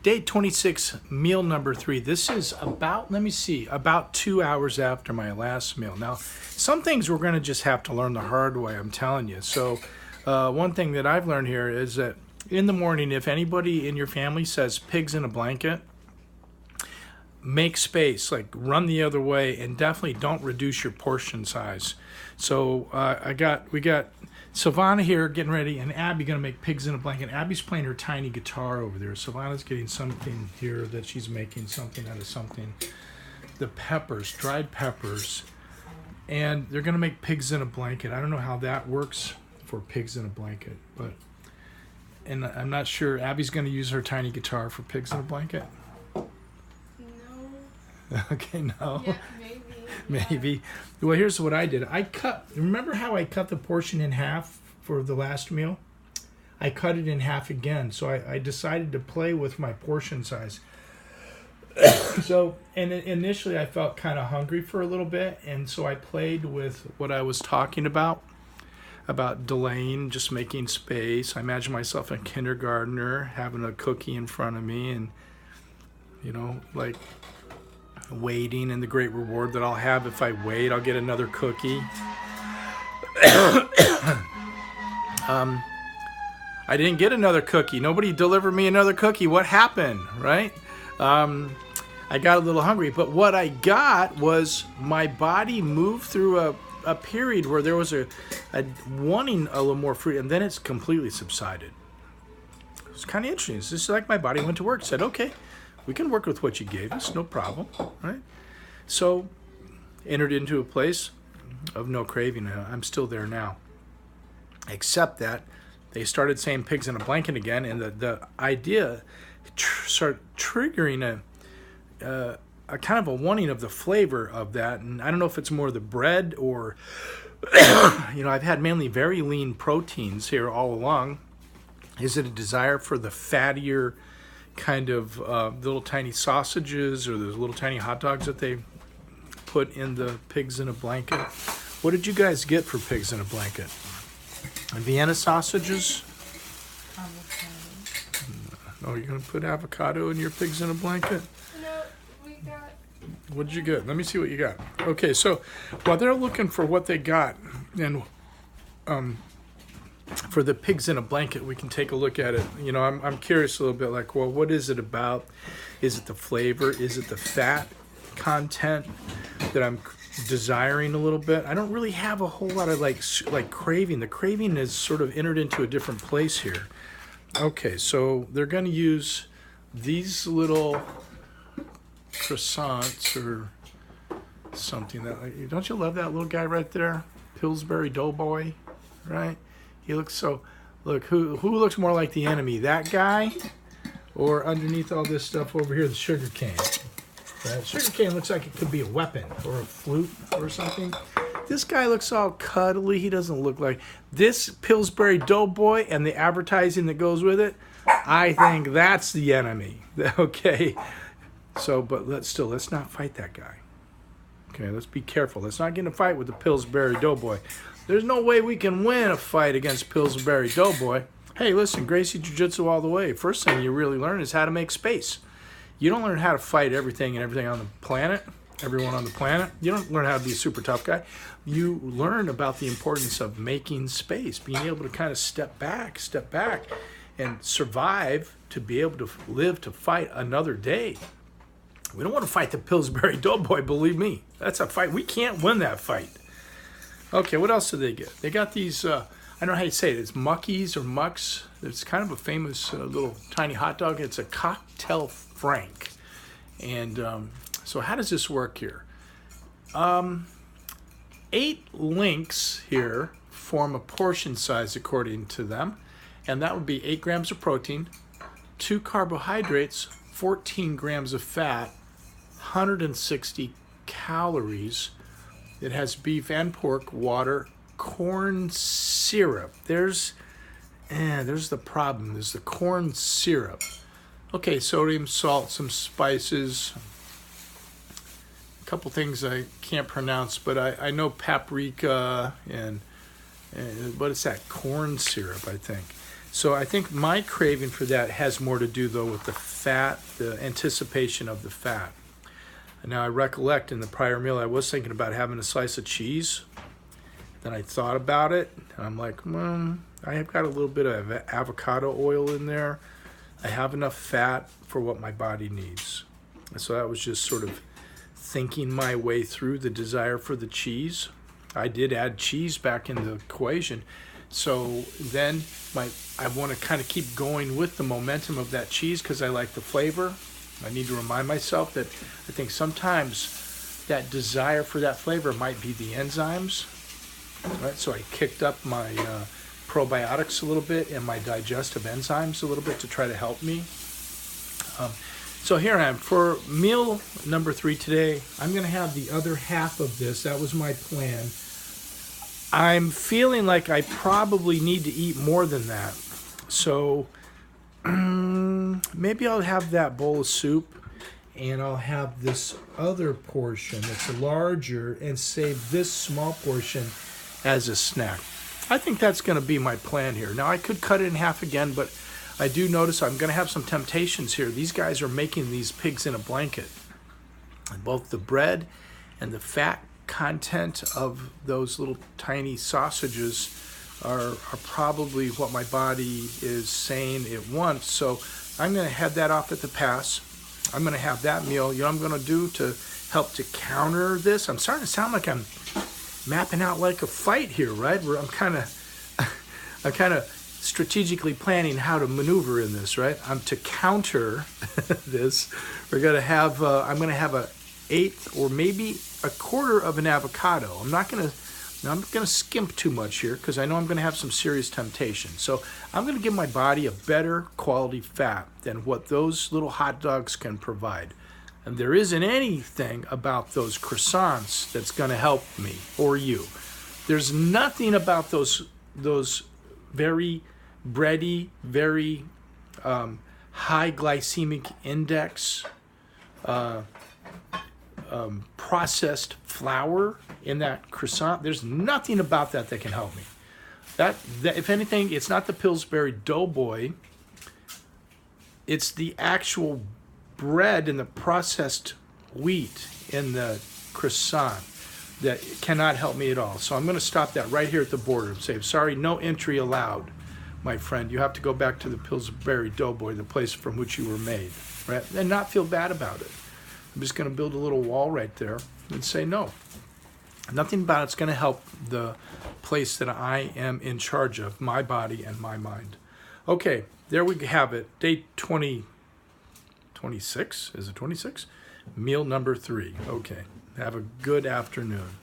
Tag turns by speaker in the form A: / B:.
A: Day 26, meal number 3. This is about, let me see, about 2 hours after my last meal. Now, some things we're going to just have to learn the hard way, I'm telling you. So, one thing that I've learned here is that in the morning, if anybody in your family says pigs in a blanket, make space, like run the other way, and definitely don't reduce your portion size. So, we got Silvana here getting ready, and Abby going to make pigs in a blanket. Abby's playing her tiny guitar over there. Silvana's getting something here that she's making something out of something. The peppers, dried peppers, and they're going to make pigs in a blanket. I don't know how that works for pigs in a blanket, and I'm not sure. Abby's going to use her tiny guitar for pigs in a blanket.
B: No.
A: Okay, no.
B: Yeah, maybe.
A: Maybe. Well, here's what I did. Remember how I cut the portion in half for the last meal? I cut it in half again. So I decided to play with my portion size. And initially I felt kind of hungry for a little bit. And so I played with what I was talking about delaying, just making space. I imagine myself a kindergartner having a cookie in front of me and, like, waiting, and the great reward that I'll have if I wait, I'll get another cookie. I didn't get another cookie. Nobody delivered me another cookie. What happened, right? I got a little hungry, but what I got was my body moved through a period where there was a wanting a little more fruit, and then it's completely subsided. It was kind of interesting. It's just like my body went to work, said, okay, we can work with what you gave us, no problem, right? So, entered into a place of no craving. I'm still there now. Except that they started saying pigs in a blanket again, and the idea started triggering a kind of a wanting of the flavor of that. And I don't know if it's more the bread or, I've had mainly very lean proteins here all along. Is it a desire for the fattier kind of little tiny sausages or those little tiny hot dogs that they put in the pigs in a blanket? What did you guys get for pigs in a blanket? Vienna sausages? Oh, you're going to put avocado in your pigs in a blanket?
B: No, we got...
A: What did you get? Let me see what you got. Okay, so while they're looking for what they got, and for the pigs in a blanket, we can take a look at it. I'm curious a little bit, like, well, what is it about? Is it the flavor? Is it the fat content that I'm desiring a little bit? I don't really have a whole lot of like craving. The craving is sort of entered into a different place here. Okay, so they're going to use these little croissants or something. Don't you love that little guy right there? Pillsbury Doughboy, right? He looks so... Look, who looks more like the enemy? That guy? Or underneath all this stuff over here, the sugar cane? That sugar cane looks like it could be a weapon or a flute or something. This guy looks all cuddly. He doesn't look like... This Pillsbury Doughboy and the advertising that goes with it, I think that's the enemy. Okay? So, but let's not fight that guy. Okay, let's be careful. Let's not get in a fight with the Pillsbury Doughboy. There's no way we can win a fight against Pillsbury Doughboy. Hey, listen, Gracie Jiu-Jitsu all the way. First thing you really learn is how to make space. You don't learn how to fight everything and everything on the planet, everyone on the planet. You don't learn how to be a super tough guy. You learn about the importance of making space, being able to kind of step back, and survive to be able to live to fight another day. We don't want to fight the Pillsbury Doughboy, believe me. That's a fight. We can't win that fight. Okay, what else did they get? They got these, I don't know how you say it. It's Muckies or Mucks. It's kind of a famous little tiny hot dog. It's a cocktail frank. And so how does this work here? 8 links here form a portion size according to them. And that would be 8 grams of protein, 2 carbohydrates, 14 grams of fat, 160 calories. It has beef and pork, water, corn syrup. There's the problem. There's the corn syrup. Okay, sodium, salt, some spices, a couple things I can't pronounce, but I know paprika and what is that? Corn syrup, I think. So I think my craving for that has more to do, though, with the fat, the anticipation of the fat. And now I recollect in the prior meal, I was thinking about having a slice of cheese. Then I thought about it, and I'm like, I have got a little bit of avocado oil in there. I have enough fat for what my body needs. And so that was just sort of thinking my way through the desire for the cheese. I did add cheese back in the equation. So then I want to kind of keep going with the momentum of that cheese because I like the flavor. I need to remind myself that I think sometimes that desire for that flavor might be the enzymes. Right? So I kicked up my probiotics a little bit and my digestive enzymes a little bit to try to help me. So here I am. For meal number 3 today, I'm going to have the other half of this. That was my plan. I'm feeling like I probably need to eat more than that. So maybe I'll have that bowl of soup and I'll have this other portion that's larger and save this small portion as a snack. I think that's going to be my plan here. Now I could cut it in half again, but I do notice I'm going to have some temptations here. These guys are making these pigs in a blanket. And both the bread and the fat content of those little tiny sausages are probably what my body is saying it wants. So I'm going to head that off at the pass. I'm going to have that meal. You know what I'm going to do to help to counter this? I'm starting to sound like I'm mapping out like a fight here, right? Where I'm kind of strategically planning how to maneuver in this, right? I'm to counter this. I'm going to have a eighth or maybe a quarter of an avocado. I'm going to skimp too much here because I know I'm going to have some serious temptation. So I'm going to give my body a better quality fat than what those little hot dogs can provide. And there isn't anything about those croissants that's going to help me or you. There's nothing about those very bready, very high glycemic index processed flour in that croissant. There's nothing about that can help me. That if anything, it's not the Pillsbury Doughboy. It's the actual bread and the processed wheat in the croissant that cannot help me at all. So I'm going to stop that right here at the border and say, sorry, no entry allowed, my friend. You have to go back to the Pillsbury Doughboy, the place from which you were made, right? And not feel bad about it. I'm just going to build a little wall right there and say no. Nothing about it's going to help the place that I am in charge of, my body and my mind. Okay, there we have it. Day 26? Is it 26? Meal number 3. Okay, have a good afternoon.